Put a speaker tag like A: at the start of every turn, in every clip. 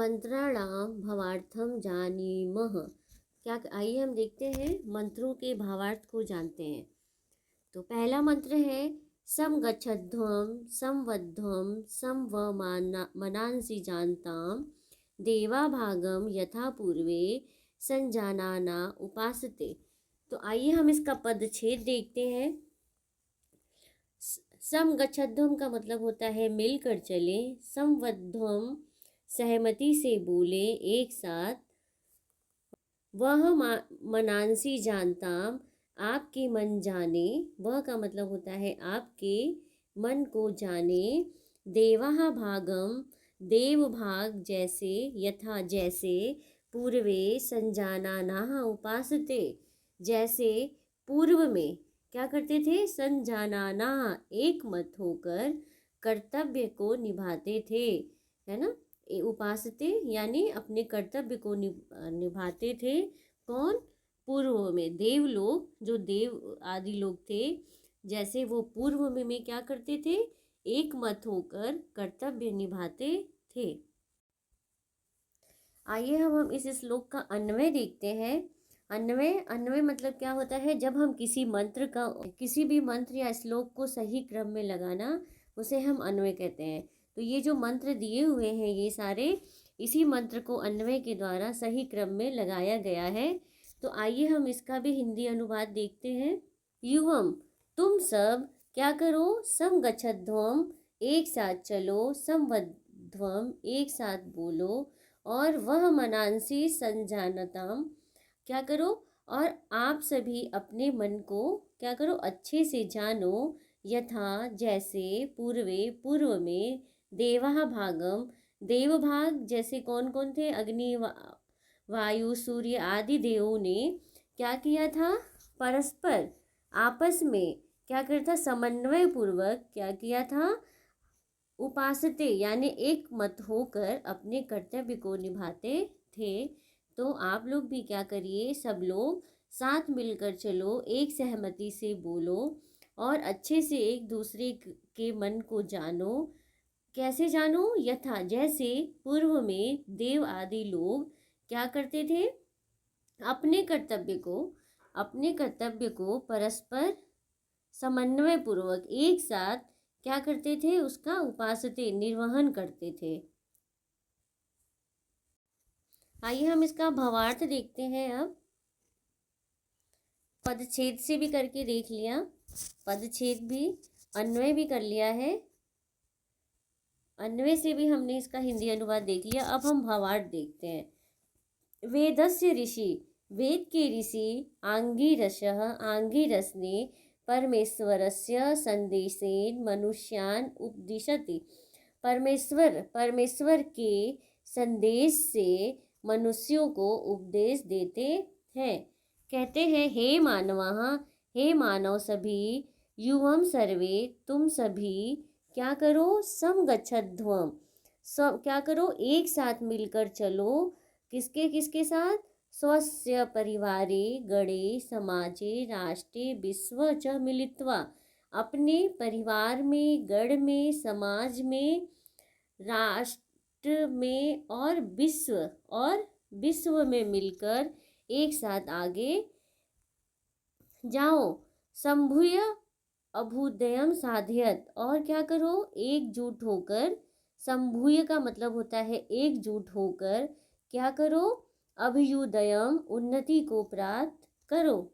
A: मंत्राणाम भवार्थम जानीमः। क्या आइए हम देखते हैं मंत्रों के भावार्थ को जानते हैं। तो पहला मंत्र है सम गच्छध्वम संवध्वम मनांसि जानताम देवा भागम यथा पूर्वे संजानाना उपासते। तो आइए हम इसका पदच्छेद देखते हैं। सम गच्छध्वम का मतलब होता है मिलकर चले, संवध्वम सहमति से बोले एक साथ, वह मनांसी जानताम आपके मन जाने, वह का मतलब होता है आपके मन को जाने, देवाहा भागम देव भाग जैसे, यथा जैसे, पूर्वे संजानानाः उपासते जैसे पूर्व में क्या करते थे, संजानाना एक मत होकर कर्तव्य को निभाते थे, है ना। उपासते यानी अपने कर्तव्य को निभाते थे। कौन? पूर्व में देव लोग, जो देव आदि लोग थे, जैसे वो पूर्व में क्या करते थे, एक मत होकर कर्तव्य निभाते थे। आइए हम इस श्लोक का अन्वय देखते हैं। अन्वय मतलब क्या होता है, जब हम किसी भी मंत्र या श्लोक को सही क्रम में लगाना, उसे हम अन्वय कहते हैं। तो ये जो मंत्र दिए हुए हैं ये सारे इसी मंत्र को अन्वय के द्वारा सही क्रम में लगाया गया है। तो आइए हम इसका भी हिंदी अनुवाद देखते हैं। युवम तुम सब क्या करो, सम गच्छध्वम एक साथ चलो, संवध्वम एक साथ बोलो, और वह मनांसी संजानताम क्या करो, और आप सभी अपने मन को क्या करो, अच्छे से जानो, यथा जैसे, पूर्वे पूर्व में, देवा भागम देव भाग जैसे कौन कौन थे, अग्नि वायु सूर्य आदि देवों ने क्या किया था, परस्पर आपस में क्या करता, समन्वय पूर्वक क्या किया था, उपासते यानी एक मत होकर अपने कर्तव्य को निभाते थे। तो आप लोग भी क्या करिए, सब लोग साथ मिलकर चलो, एक सहमति से बोलो और अच्छे से एक दूसरे के मन को जानो। कैसे जानो? यथा जैसे पूर्व में देव आदि लोग क्या करते थे, अपने कर्तव्य को परस्पर समन्वय पूर्वक एक साथ क्या करते थे, उसका उपासते निर्वहन करते थे। आइए हम इसका भावार्थ देखते हैं। अब पदच्छेद से भी करके देख लिया, पदच्छेद भी, अन्वय भी कर लिया है, अन्वय से भी हमने इसका हिंदी अनुवाद देख लिया। अब हम भावार्थ देखते हैं। वेदस्य ऋषि, वेद के ऋषि, आंगिरसः आंगिरस ने परमेश्वरस्य संदेशेन मनुष्यान उपदिशति, परमेश्वर के संदेश से मनुष्यों को उपदेश देते हैं। कहते हैं, हे मानवाः, हे मानव सभी, युवम सर्वे तुम सभी क्या करो, समगच्छध्वम क्या करो, एक साथ मिलकर चलो। किसके किसके साथ? स्वस्य परिवारे गणे समाजे राष्ट्रे विश्व च मिलित्वा, अपने परिवार में, गण में, समाज में, राष्ट्र में और विश्व में मिलकर एक साथ आगे जाओ। संभूय अभ्युदयम साधयत, और क्या करो, एकजुट होकर, संभूय का मतलब होता है एकजुट होकर, क्या करो, अभ्युदयम उन्नति को प्राप्त करो।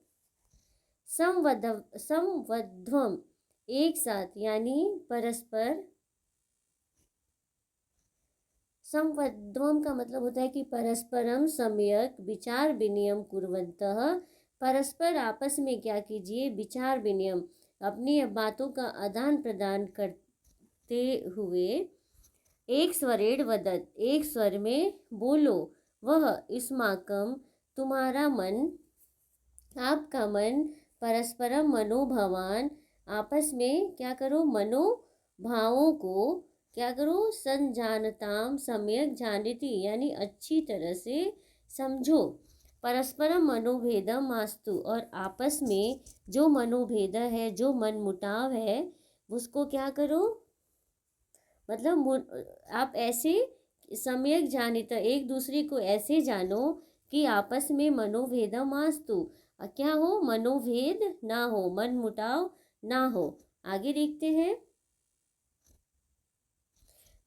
A: संवध्वम एक साथ यानी परस्पर, संवध्वम का मतलब होता है कि परस्परम सम्यक विचार विनिमय कुर्वन्तः, परस्पर आपस में क्या कीजिए, विचार विनिमय, अपनी बातों का आदान प्रदान करते हुए, एक स्वरेण वदत एक स्वर में बोलो, वह युष्माकं तुम्हारा मन, आपका मन, परस्परम मनोभावान आपस में क्या करो, मनोभावों को क्या करो, संजानताम सम्यक जानती यानी अच्छी तरह से समझो, परस्परम मनोभेदम मास्तु, और आपस में जो मनोभेद है, जो मन मुटाव है, उसको क्या करो, मतलब आप ऐसे सम्यक जानित, एक दूसरे को ऐसे जानो कि आपस में मनोभेदमास्तु, क्या हो, मनोभेद ना हो, मन मुटाव ना हो। आगे देखते हैं।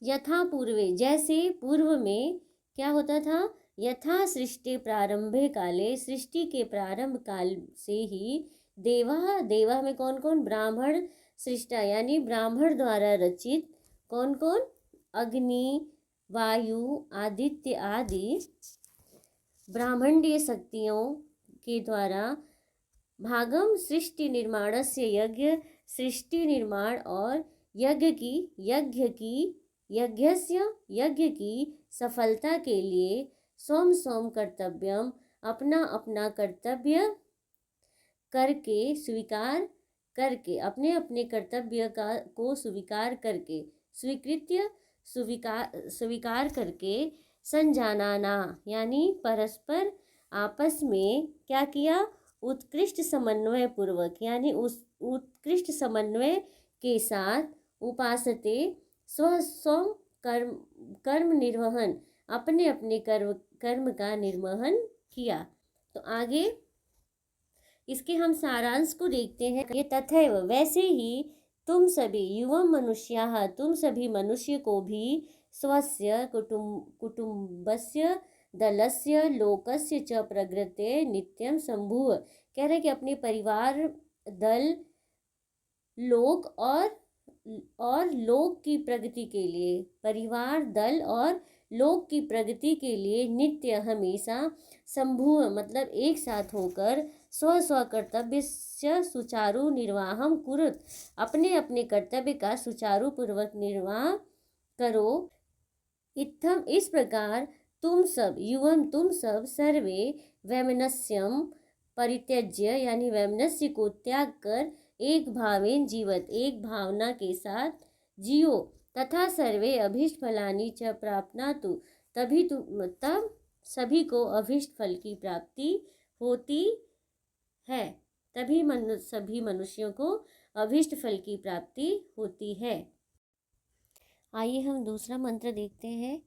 A: यथा पूर्वे, जैसे पूर्व में क्या होता था, यथा सृष्टि प्रारंभे काले, सृष्टि के प्रारंभ काल से ही देवा, देवा में कौन कौन, ब्राह्मण सृष्टा यानी ब्राह्मण द्वारा रचित, कौन कौन, अग्नि, वायु, आदित्य आदि ब्राह्मणीय शक्तियों के द्वारा भागम सृष्टि निर्माणस्य, यज्ञ, सृष्टि निर्माण और यज्ञ की सफलता के लिए स्वम स्वम कर्तव्यम, अपना अपना कर्तव्य करके, स्वीकार करके, अपने अपने कर्तव्य को स्वीकार करके, स्वीकृत्य, स्वीकार करके, संजानाना यानी परस्पर आपस में क्या किया, उत्कृष्ट समन्वय पूर्वक यानी उस उत्कृष्ट समन्वय के साथ, उपासते स्व स्वम कर्म, कर्म निर्वहन, अपने अपने कर्म का निर्वहन किया। तो आगे इसके हम सारांश को देखते हैं। ये तथैव, वैसे ही तुम सभी युवम मनुष्याः, तुम सभी मनुष्य को भी स्वस्य कुटुंबस्य दलस्य लोकस्य च प्रगृते नित्यम संभुव, कह रहे कि अपने परिवार, दल, लोक और लोक की प्रगति के लिए, परिवार, दल और लोक की प्रगति के लिए नित्य, हमेशा, संभुव मतलब एक साथ होकर, स्व स्व कर्तव्य से सुचारु निर्वाहम कुरुत, अपने अपने कर्तव्य का सुचारू पूर्वक निर्वाह करो। इत्थम, इस प्रकार, तुम सब, युवम तुम सब, सर्वे वैमनस्यम परित्यज्य यानी वैमनस्य को त्याग कर, एक भावेन जीवत, एक भावना के साथ जियो, तथा सर्वे अभीष्ट फलानि च प्राप्नातु, तब सभी को अभीष्ट फल की प्राप्ति होती है, तभी सभी मनुष्यों को अभीष्ट फल की प्राप्ति होती है। आइए हम दूसरा मंत्र देखते हैं।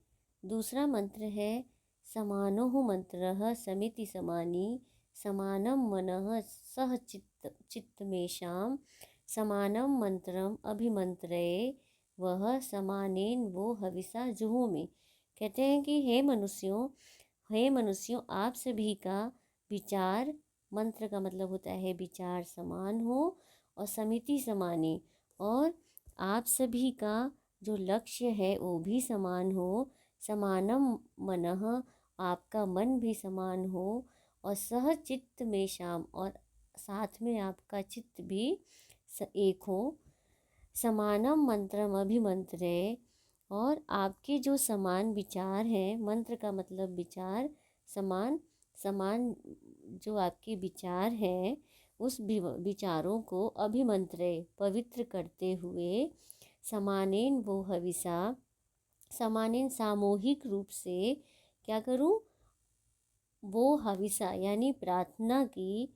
A: दूसरा मंत्र है समानोः मंत्रः समिति समानी, समानं मनः सह चित्तमेषां, समानं मंत्रम अभिमंत्रये वह समानेन वो हविषा जुहोमि। कहते हैं कि हे मनुष्यों, आप सभी का विचार, मंत्र का मतलब होता है विचार, समान हो और समिति समानी, और आप सभी का जो लक्ष्य है वो भी समान हो, समानम मनः, आपका मन भी समान हो, और सह चित्त में शाम, और साथ में आपका चित्त भी एक हो, समानम मंत्रम अभिमंत्रे, और आपके जो समान विचार हैं, मंत्र का मतलब विचार, समान जो आपके विचार हैं, उस विचारों को अभिमंत्रे पवित्र करते हुए, समानेन वो हविषा, समानेन सामूहिक रूप से क्या करूं, वो हविषा यानी प्रार्थना की,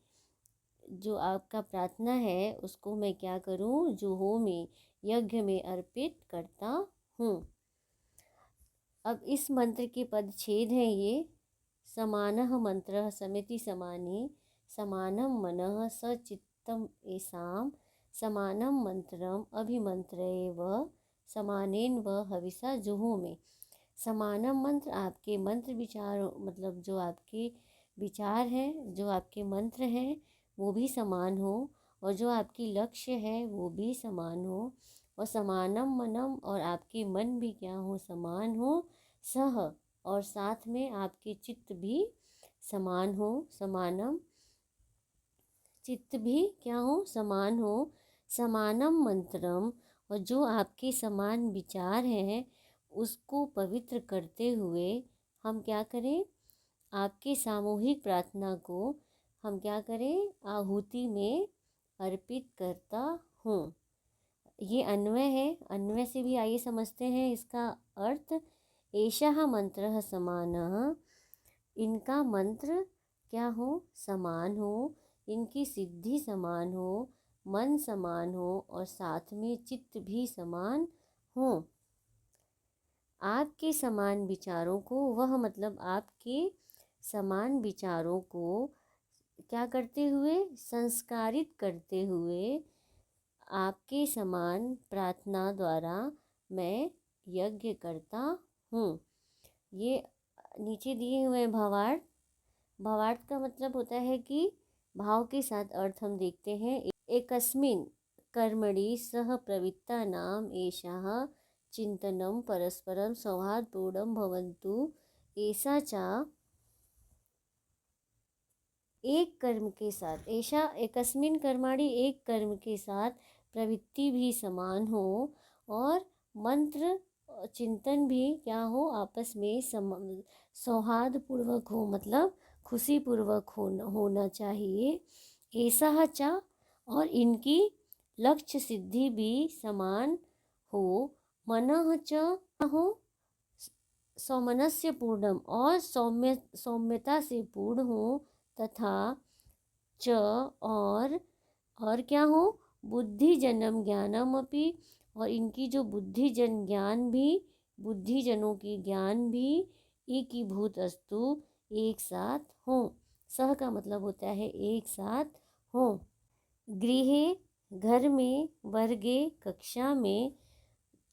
A: जो आपका प्रार्थना है उसको मैं क्या करूं, जुहोमि यज्ञ में अर्पित करता हूँ। अब इस मंत्र के पद छेद हैं ये, समानः मंत्रः समिति समानी, समानं मनः सचित्तम एषां, समानं मंत्रम अभिमंत्रये वह समानेन वह हविषा जुहोमि। समानम मंत्र, आपके मंत्र विचार मतलब जो आपके विचार हैं, जो आपके मंत्र हैं वो भी समान हो, और जो आपकी लक्ष्य है वो भी समान हो, और समानम मनम, और आपके मन भी क्या हो, समान हो, सह, और साथ में आपके चित्त भी समान हो, समानम चित्त भी क्या हो, समान हो, समानम मंत्रम, और जो आपके समान विचार हैं उसको पवित्र करते हुए हम क्या करें, आपके सामूहिक प्रार्थना को हम क्या करें, आहुति में अर्पित करता हूँ। ये अन्वय है, अन्वय से भी आइए समझते हैं इसका अर्थ। एषः मंत्रः समानः, इनका मंत्र क्या हो, समान हो, इनकी सिद्धि समान हो, मन समान हो, और साथ में चित्त भी समान हो। आपके समान विचारों को, वह मतलब आपके समान विचारों को क्या करते हुए, संस्कारित करते हुए, आपके समान प्रार्थना द्वारा मैं यज्ञ करता हूँ। ये नीचे दिए हुए भावार्थ, भावार्थ का मतलब होता है कि भाव के साथ अर्थ हम देखते हैं। एकस्मिन् कर्मणि सह प्रवृत्ता नाम एषः चिंतनम परस्परम सौहार्दपूर्णं भवन्तु। ऐसा चा एक कर्म के साथ, ऐसा एकस्मिन् कर्माणि एक कर्म के साथ प्रवृत्ति भी समान हो और मंत्र चिंतन भी क्या हो, आपस में सौहार्दपूर्वक हो, मतलब खुशी पूर्वक होना चाहिए। ऐसा चा, और इनकी लक्ष्य सिद्धि भी समान हो। मनः च हो सौमनस्य पूर्णम, और सौम्यता से पूर्ण हो, तथा च और क्या हो, बुद्धि जनम ज्ञानम अपि, और इनकी जो बुद्धिजन ज्ञान भी, बुद्धिजनों की ज्ञान भी एकीभूत अस्तु, एक साथ हो। सह का मतलब होता है एक साथ हो। गृहे घर में, वर्गे कक्षा में,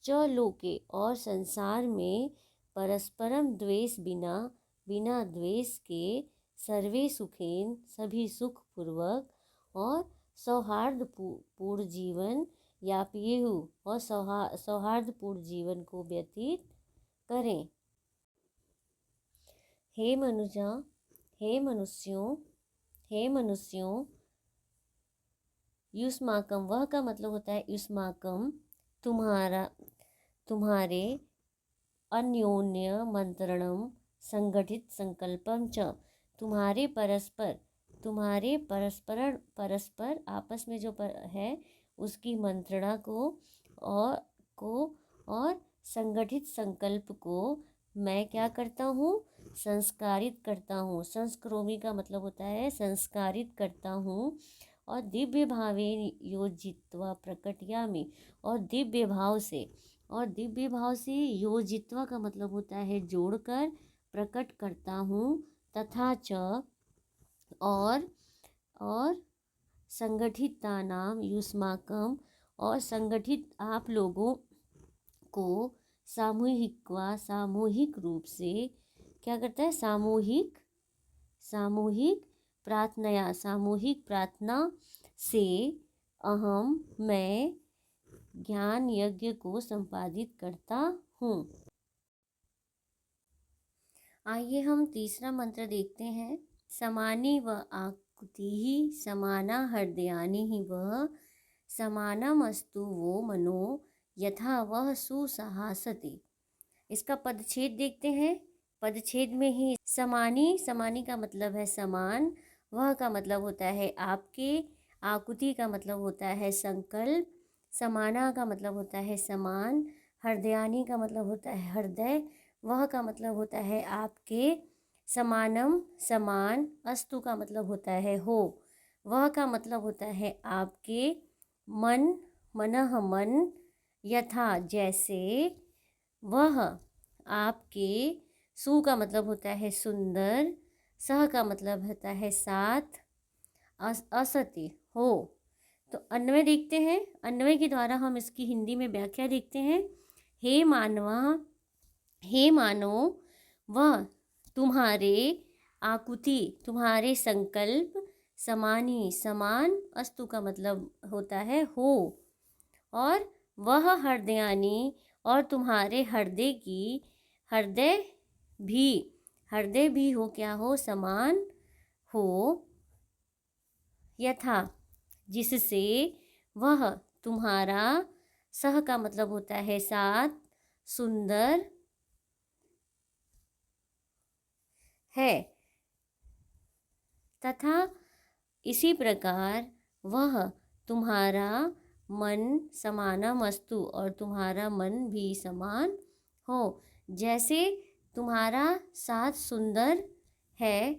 A: च लोके और संसार में, परस्परम द्वेष बिना, बिना द्वेष के, सर्वे सुखेन सभी सुख पूर्वक, और सौहार्दपूर्ण जीवन यापयेहु, और सौहार्दपूर्ण जीवन को व्यतीत करें। हे मनुजा, हे मनुष्यों, हे मनुष्यों, युष्माकम, वह का मतलब होता है युष्माकम, तुम्हारा, तुम्हारे, अन्योन्य मंत्रणम संगठित संकल्पम च, तुम्हारे परस्पर, तुम्हारे परस्पर आपस में जो है उसकी मंत्रणा और संगठित संकल्प को मैं क्या करता हूँ, संस्कारित करता हूँ। संस्करोमि का मतलब होता है संस्कारित करता हूँ। और दिव्य भावे योजित्वा प्रकटयामि, और दिव्य भाव से, और दिव्य भाव से योजित्वा का मतलब होता है जोड़कर, प्रकट करता हूँ। तथा च और संगठिता नाम युष्माकम, और संगठित आप लोगों को सामूहिक रूप से क्या करता है, सामूहिक प्रार्थना से अहम मैं ज्ञान यज्ञ को संपादित करता हूँ। आइए हम तीसरा मंत्र देखते हैं। समानी व आकुति ही समाना हृदयानि ही वह, समानमस्तु वो मनो यथा वह सुसहासति। इसका पदच्छेद देखते हैं। पदच्छेद में ही समानी का मतलब है समान, वह का मतलब होता है आपके, आकुति का मतलब होता है संकल्प, समाना का मतलब होता है समान, हृदयानी का मतलब होता है हृदय, वह का मतलब होता है आपके, समानम समान, अस्तु का मतलब होता है हो, वह का मतलब होता है आपके, मनः मन, यथा जैसे, वह आपके, सु का मतलब होता है सुंदर, सह का मतलब होता है साथ, असति हो। तो अन्वय देखते हैं। अन्वय के द्वारा हम इसकी हिंदी में व्याख्या देखते हैं। हे मानवा, हे मानो, वह तुम्हारे, आकुति तुम्हारे संकल्प, समानी समान, अस्तु का मतलब होता है हो, और वह हृदयानी और तुम्हारे हृदय की, हृदय भी हो, क्या हो, समान हो, यथा जिससे, वह तुम्हारा, सह का मतलब होता है साथ, सुंदर है, तथा इसी प्रकार वह तुम्हारा मन समानमस्तु, और तुम्हारा मन भी समान हो। जैसे तुम्हारा साथ सुंदर है,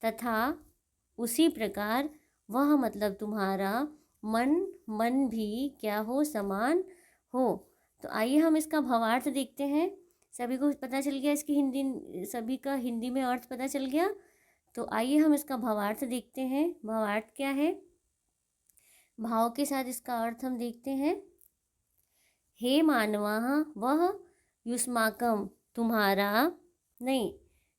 A: तथा उसी प्रकार वह मतलब तुम्हारा मन भी क्या हो, समान हो। तो आइए हम इसका भावार्थ देखते हैं। सभी को पता चल गया, इसकी हिंदी सभी का हिंदी में अर्थ पता चल गया। तो आइए हम इसका भावार्थ देखते हैं। भावार्थ क्या है, भाव के साथ इसका अर्थ हम देखते हैं। हे मानवाः, वह युष्माकम तुम्हारा, नहीं,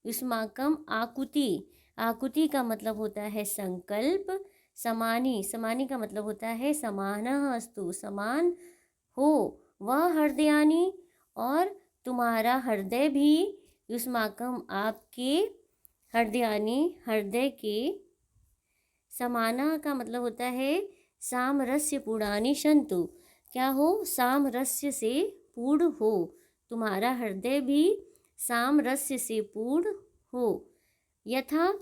A: युष्माकम आकुति, आकुति का मतलब होता है संकल्प। समानी, समानी का मतलब होता है समानः अस्तु, समान हो। वह हृदयानि, और तुम्हारा हृदय भी, युष्माकम आपके, हृदयानि हृदय के, समाना का मतलब होता है सामरस्य पूर्णानि सन्तु, क्या हो, सामरस्य से पूर्ण हो, तुम्हारा हृदय भी सामरस्य से पूर्ण हो। यथा,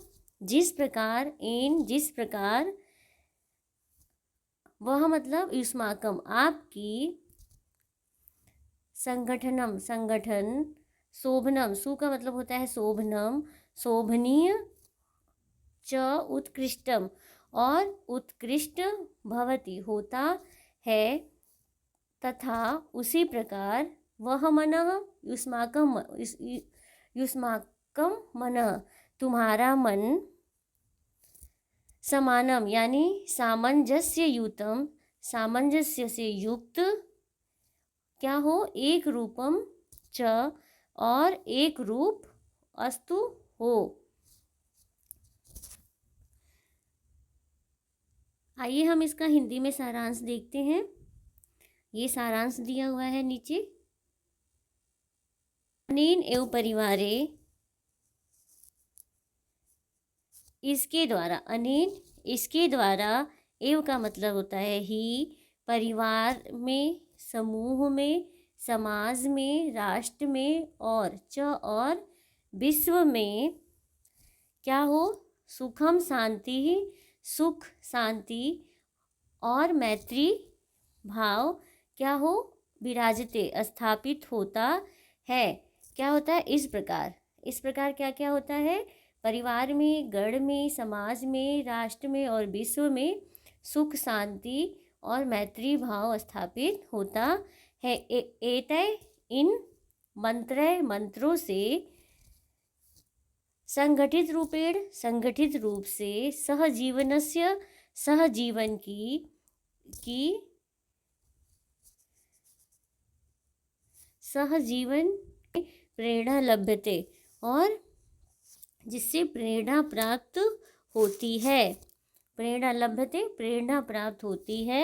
A: जिस प्रकार, इन जिस प्रकार, वह मतलब युष्माकम आपकी, संगठनम संगठन, शोभनम, सु का मतलब होता है शोभनम, शोभनीय, च उत्कृष्टम, और उत्कृष्ट, भवति होता है, तथा उसी प्रकार, वह मनः युष्माकम, युष्माकम मनः तुम्हारा मन, समानम यानी सामंजस्य युतम, सामंजस्य से युक्त, क्या हो, एक रूपम च, और एक रूप, अस्तु हो। आइए हम इसका हिंदी में सारांश देखते हैं। ये सारांश दिया हुआ है नीचे। अनेन एवं परिवारे, इसके द्वारा, अनेन इसके द्वारा, एव का मतलब होता है ही, परिवार में, समूह में, समाज में, राष्ट्र में, और च और विश्व में, क्या हो, सुखम शांति, सुख शांति और मैत्री भाव, क्या हो, विराजते स्थापित होता है। क्या होता है, इस प्रकार, इस प्रकार क्या क्या होता है, परिवार में, गण में, समाज में, राष्ट्र में और विश्व में सुख शांति और मैत्री भाव स्थापित होता है। एतय, इन मंत्रों से, संगठित रूपेण, संगठित रूप से, सहजीवनस्य, सहजीवन की सहजीवन प्रेरणा लभ्यते, और जिससे प्रेरणा प्राप्त होती है, प्रेरणा लभ्यते, प्रेरणा प्राप्त होती है।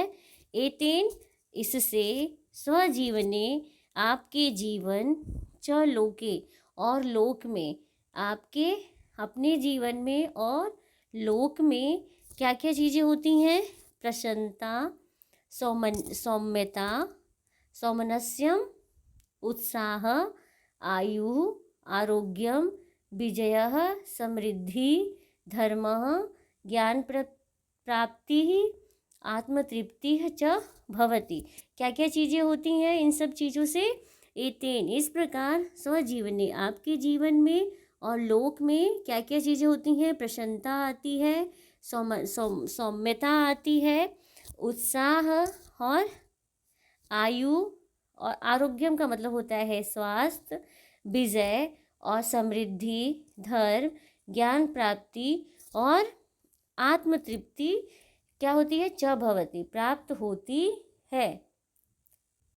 A: एतेन, इससे, स्वजीवने आपके जीवन, च लोके और लोक में, आपके अपने जीवन में और लोक में क्या क्या चीज़ें होती हैं, प्रसन्नता, सौम्यता, सौमनस्यम, उत्साह, आयु, आरोग्यम, विजयः, समृद्धि, धर्मः, ज्ञान प्राप्ति, आत्मतृप्ति च भवति। क्या क्या चीज़ें होती हैं इन सब चीज़ों से, एतेन इस प्रकार, स्वजीवने आपके जीवन में और लोक में क्या क्या चीज़ें होती हैं, प्रसन्नता आती है, सौम्यता आती है, उत्साह और आयु, और आरोग्यम का मतलब होता है स्वास्थ्य, विजय और समृद्धि, धर्म, ज्ञान प्राप्ति और आत्मतृप्ति क्या होती है, च भवति प्राप्त होती है।